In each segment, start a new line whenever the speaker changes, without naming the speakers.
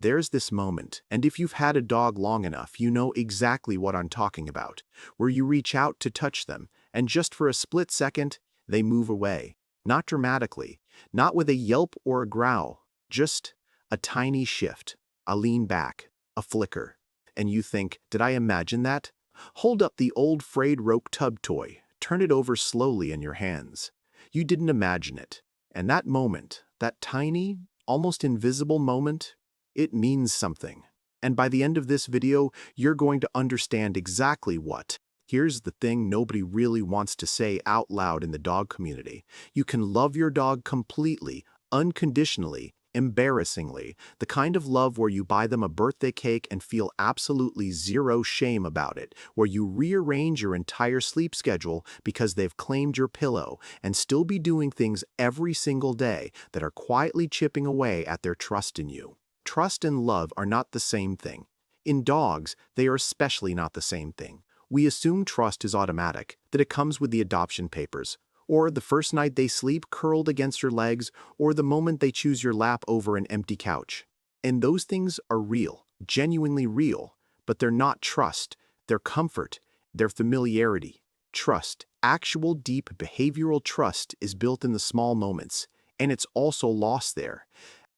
There's this moment, and if you've had a dog long enough, you know exactly what I'm talking about, where you reach out to touch them, and just for a split second, they move away. Not dramatically, not with a yelp or a growl, just a tiny shift, a lean back, a flicker. And you think, did I imagine that? Hold up the old frayed rope tub toy, turn it over slowly in your hands. You didn't imagine it. And that moment, that tiny, almost invisible moment, it means something. And by the end of this video, you're going to understand exactly what. Here's the thing nobody really wants to say out loud in the dog community. You can love your dog completely, unconditionally, embarrassingly, the kind of love where you buy them a birthday cake and feel absolutely zero shame about it, where you rearrange your entire sleep schedule because they've claimed your pillow, and still be doing things every single day that are quietly chipping away at their trust in you. Trust and love are not the same thing. In dogs, they are especially not the same thing. We assume trust is automatic, that it comes with the adoption papers, or the first night they sleep curled against your legs, or the moment they choose your lap over an empty couch. And those things are real, genuinely real, but they're not trust, they're comfort, they're familiarity. Trust, actual deep behavioral trust, is built in the small moments, and it's also lost there.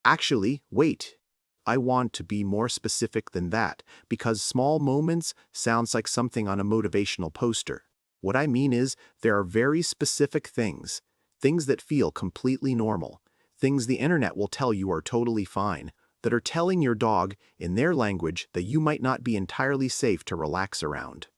Actually, wait. I want to be more specific than that, because small moments sounds like something on a motivational poster. What I mean is, there are very specific things that feel completely normal, things the internet will tell you are totally fine, that are telling your dog, in their language, that you might not be entirely safe to relax around.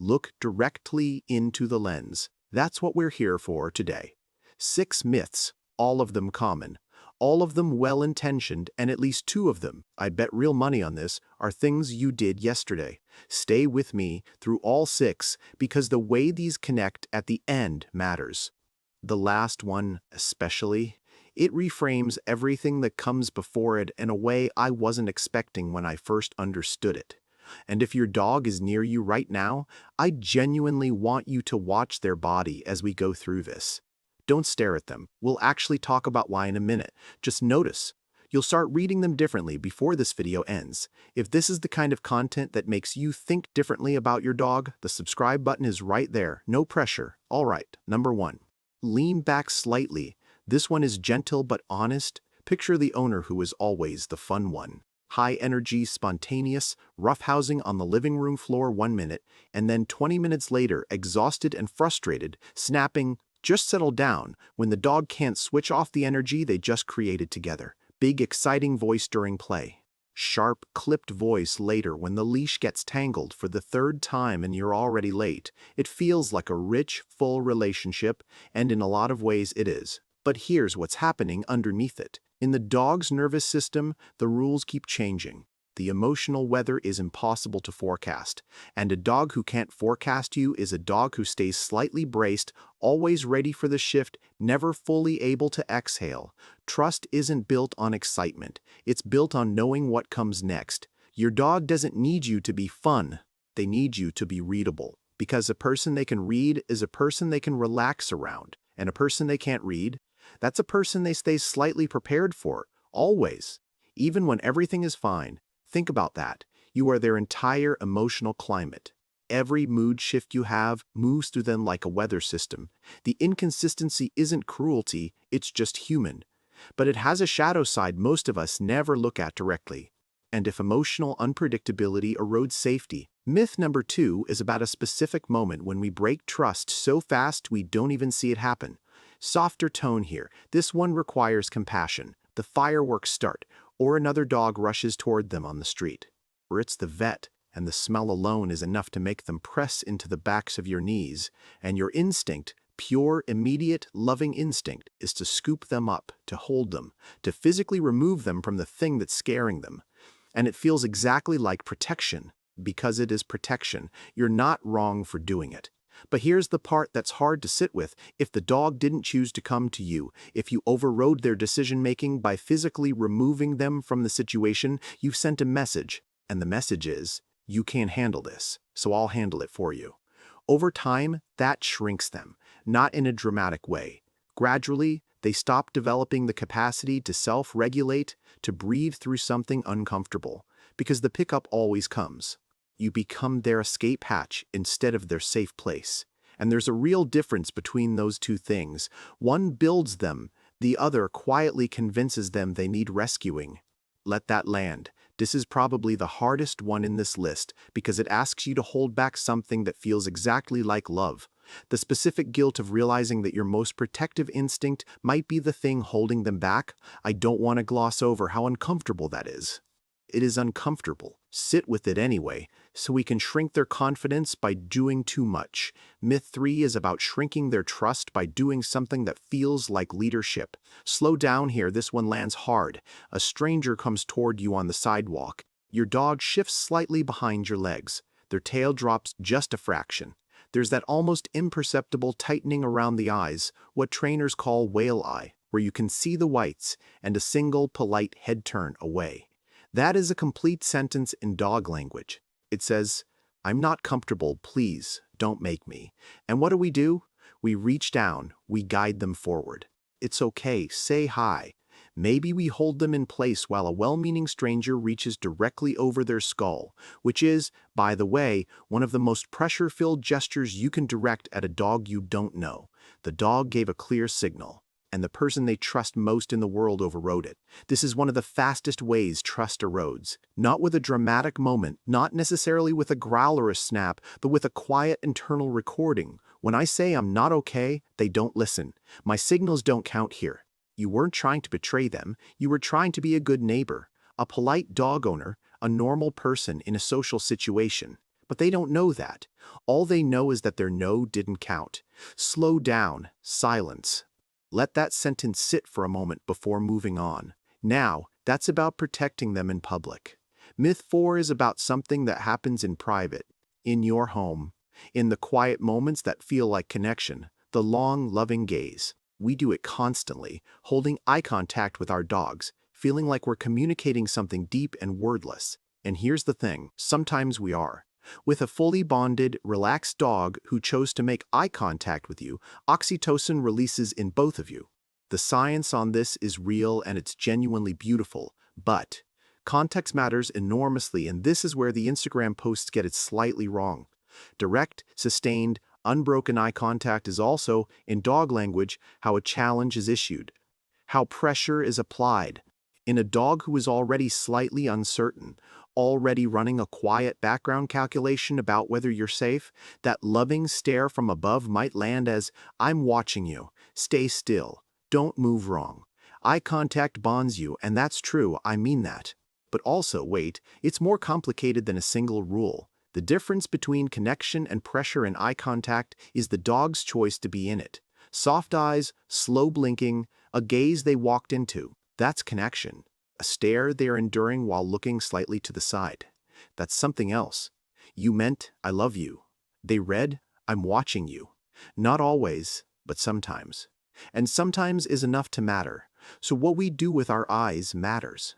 Look directly into the lens. That's what we're here for today. 6 myths, all of them common. All of them well-intentioned, and at least 2 of them, I bet real money on this, are things you did yesterday. Stay with me through all 6, because the way these connect at the end matters. The last one especially, it reframes everything that comes before it in a way I wasn't expecting when I first understood it. And if your dog is near you right now, I genuinely want you to watch their body as we go through this. Don't stare at them. We'll actually talk about why in a minute. Just notice. You'll start reading them differently before this video ends. If this is the kind of content that makes you think differently about your dog, the subscribe button is right there. No pressure. All right, number 1. Lean back slightly. This one is gentle but honest. Picture the owner who is always the fun one. High energy, spontaneous, roughhousing on the living room floor 1 minute, and then 20 minutes later, exhausted and frustrated, snapping, just settle down, when the dog can't switch off the energy they just created together. Big, exciting voice during play. Sharp, clipped voice later when the leash gets tangled for the 3rd time and you're already late. It feels like a rich, full relationship, and in a lot of ways it is. But here's what's happening underneath it. In the dog's nervous system, the rules keep changing. The emotional weather is impossible to forecast, and a dog who can't forecast you is a dog who stays slightly braced, always ready for the shift, never fully able to exhale. Trust isn't built on excitement, it's built on knowing what comes next. Your dog doesn't need you to be fun, they need you to be readable. Because a person they can read is a person they can relax around, and a person they can't read, that's a person they stay slightly prepared for, always. Even when everything is fine. Think about that. You are their entire emotional climate. Every mood shift you have moves through them like a weather system. The inconsistency isn't cruelty, it's just human. But it has a shadow side most of us never look at directly. And if emotional unpredictability erodes safety, myth number 2 is about a specific moment when we break trust so fast we don't even see it happen. Softer tone here. This one requires compassion. The fireworks start, or another dog rushes toward them on the street. Or it's the vet, and the smell alone is enough to make them press into the backs of your knees, and your instinct, pure, immediate, loving instinct, is to scoop them up, to hold them, to physically remove them from the thing that's scaring them. And it feels exactly like protection. Because it is protection, you're not wrong for doing it. But here's the part that's hard to sit with. If the dog didn't choose to come to you, if you overrode their decision-making by physically removing them from the situation, you've sent a message. And the message is, you can't handle this, so I'll handle it for you. Over time, that shrinks them, not in a dramatic way. Gradually, They stop developing the capacity to self-regulate, to breathe through something uncomfortable, because the pickup always comes. You become their escape hatch instead of their safe place. And there's a real difference between those two things. One builds them, the other quietly convinces them they need rescuing. Let that land. This is probably the hardest one in this list because it asks you to hold back something that feels exactly like love. The specific guilt of realizing that your most protective instinct might be the thing holding them back. I don't want to gloss over how uncomfortable that is. It is uncomfortable. Sit with it anyway, so we can shrink their confidence by doing too much. Myth 3 is about shrinking their trust by doing something that feels like leadership. Slow down here, this one lands hard. A stranger comes toward you on the sidewalk. Your dog shifts slightly behind your legs. Their tail drops just a fraction. There's that almost imperceptible tightening around the eyes, what trainers call whale eye, where you can see the whites, and a single polite head turn away. That is a complete sentence in dog language. It says, "I'm not comfortable, please, don't make me." And what do? We reach down, we guide them forward. It's okay, say hi. Maybe we hold them in place while a well-meaning stranger reaches directly over their skull, which is, by the way, one of the most pressure-filled gestures you can direct at a dog you don't know. The dog gave a clear signal, and the person they trust most in the world overrode it. This is one of the fastest ways trust erodes. Not with a dramatic moment, not necessarily with a growl or a snap, but with a quiet internal recording. When I say I'm not okay, they don't listen. My signals don't count here. You weren't trying to betray them, you were trying to be a good neighbor, a polite dog owner, a normal person in a social situation. But they don't know that. All they know is that their no didn't count. Slow down, silence. Let that sentence sit for a moment before moving on. Now, that's about protecting them in public. Myth 4 is about something that happens in private, in your home, in the quiet moments that feel like connection, the long, loving gaze. We do it constantly, holding eye contact with our dogs, feeling like we're communicating something deep and wordless. And here's the thing, sometimes we are. With a fully bonded, relaxed dog who chose to make eye contact with you, oxytocin releases in both of you. The science on this is real and it's genuinely beautiful, but context matters enormously, and this is where the Instagram posts get it slightly wrong. Direct, sustained, unbroken eye contact is also, in dog language, how a challenge is issued, how pressure is applied. In a dog who is already slightly uncertain, already running a quiet background calculation about whether you're safe, that loving stare from above might land as, "I'm watching you, stay still, don't move wrong." Eye contact bonds you, and that's true, I mean that. But also, wait, it's more complicated than a single rule. The difference between connection and pressure in eye contact is the dog's choice to be in it. Soft eyes, slow blinking, a gaze they walked into. That's connection. A stare they are enduring while looking slightly to the side. That's something else. You meant, "I love you." They read, "I'm watching you." Not always, but sometimes. And sometimes is enough to matter. So what we do with our eyes matters.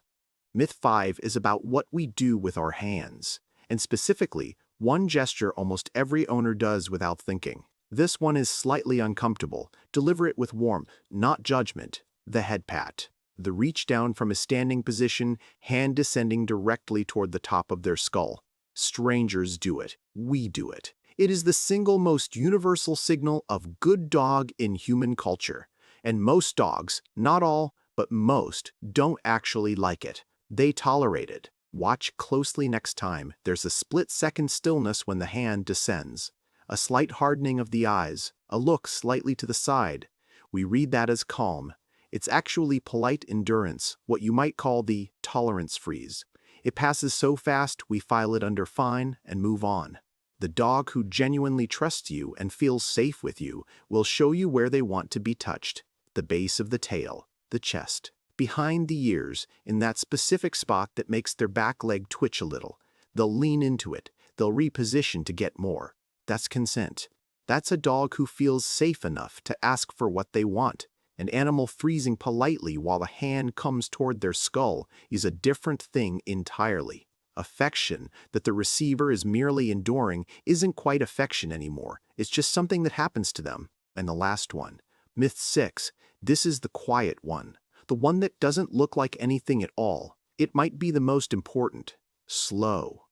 Myth 5 is about what we do with our hands. And specifically, one gesture almost every owner does without thinking. This one is slightly uncomfortable. Deliver it with warmth, not judgment. The head pat. The reach down from a standing position, hand descending directly toward the top of their skull. Strangers do it. We do it. It is the single most universal signal of good dog in human culture. And most dogs, not all, but most, don't actually like it. They tolerate it. Watch closely next time. There's a split-second stillness when the hand descends. A slight hardening of the eyes, a look slightly to the side. We read that as calm. It's actually polite endurance, what you might call the tolerance freeze. It passes so fast we file it under fine and move on. The dog who genuinely trusts you and feels safe with you will show you where they want to be touched. The base of the tail, the chest, behind the ears, in that specific spot that makes their back leg twitch a little. They'll lean into it. They'll reposition to get more. That's consent. That's a dog who feels safe enough to ask for what they want. An animal freezing politely while a hand comes toward their skull is a different thing entirely. Affection that the receiver is merely enduring isn't quite affection anymore. It's just something that happens to them. And the last one, Myth 6. This is the quiet one. The one that doesn't look like anything at all. It might be the most important. Slow.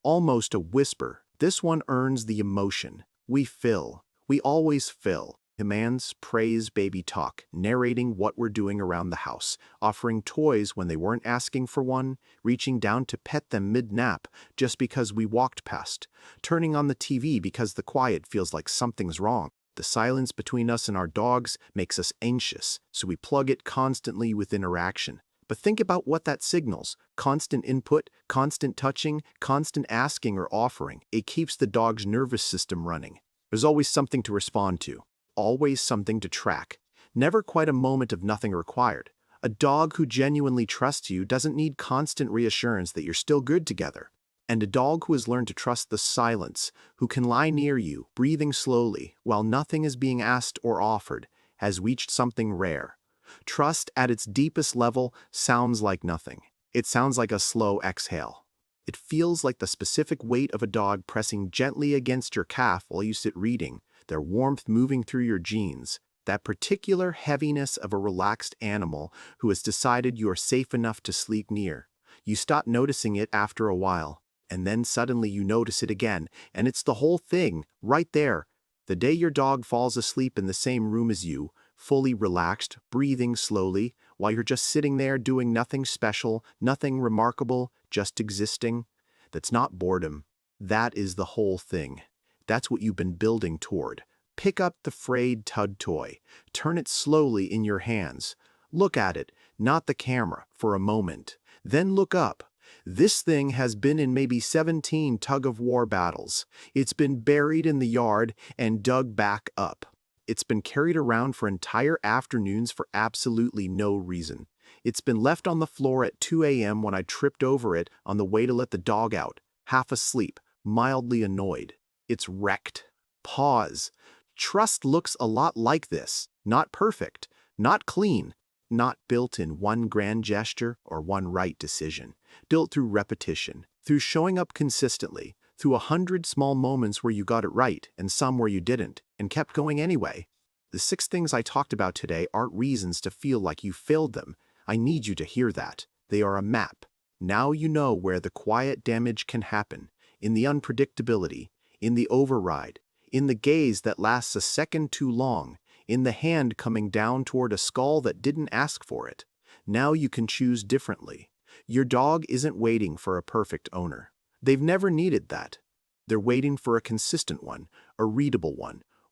Almost a whisper. This one earns the emotion. We fill. We always fill. Commands, praise, baby talk, narrating what we're doing around the house, offering toys when they weren't asking for one, reaching down to pet them mid-nap just because we walked past, turning on the TV because the quiet feels like something's wrong. The silence between us and our dogs makes us anxious, so we plug it constantly with interaction. But think about what that signals. Constant input, constant touching, constant asking or offering. It keeps the dog's nervous system running. There's always something to respond to. Always something to track. Never quite a moment of nothing required. A dog who genuinely trusts you doesn't need constant reassurance that you're still good together. And a dog who has learned to trust the silence, who can lie near you, breathing slowly, while nothing is being asked or offered, has reached something rare. Trust at its deepest level sounds like nothing. It sounds like a slow exhale. It feels like the specific weight of a dog pressing gently against your calf while you sit reading, their warmth moving through your jeans, that particular heaviness of a relaxed animal who has decided you are safe enough to sleep near. You stop noticing it after a while, and then suddenly you notice it again, and it's the whole thing, right there. The day your dog falls asleep in the same room as you, fully relaxed, breathing slowly, while you're just sitting there doing nothing special, nothing remarkable, just existing. That's not boredom. That is the whole thing. That's what you've been building toward. Pick up the frayed Tud toy. Turn it slowly in your hands. Look at it, not the camera, for a moment. Then look up. This thing has been in maybe 17 tug-of-war battles. It's been buried in the yard and dug back up. It's been carried around for entire afternoons for absolutely no reason. It's been left on the floor at 2 a.m. when I tripped over it on the way to let the dog out, half asleep, mildly annoyed. It's wrecked. Pause. Trust looks a lot like this. Not perfect, not clean, not built in one grand gesture or one right decision. Built through repetition, through showing up consistently, through 100 small moments where you got it right and some where you didn't, and kept going anyway. The 6 things I talked about today aren't reasons to feel like you failed them. I need you to hear that. They are a map. Now you know where the quiet damage can happen, in the unpredictability, in the override, in the gaze that lasts a second too long, in the hand coming down toward a skull that didn't ask for it. Now you can choose differently. Your dog isn't waiting for a perfect owner. They've never needed that. They're waiting for a consistent one, a readable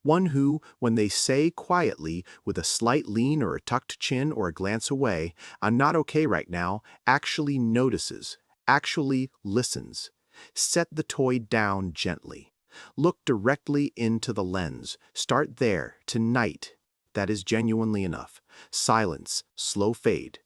one who, when they say quietly, with a slight lean or a tucked chin or a glance away, "I'm not okay right now," actually notices, actually listens. Set the toy down gently. Look directly into the lens. Start there, tonight. That is genuinely enough. Silence, slow fade.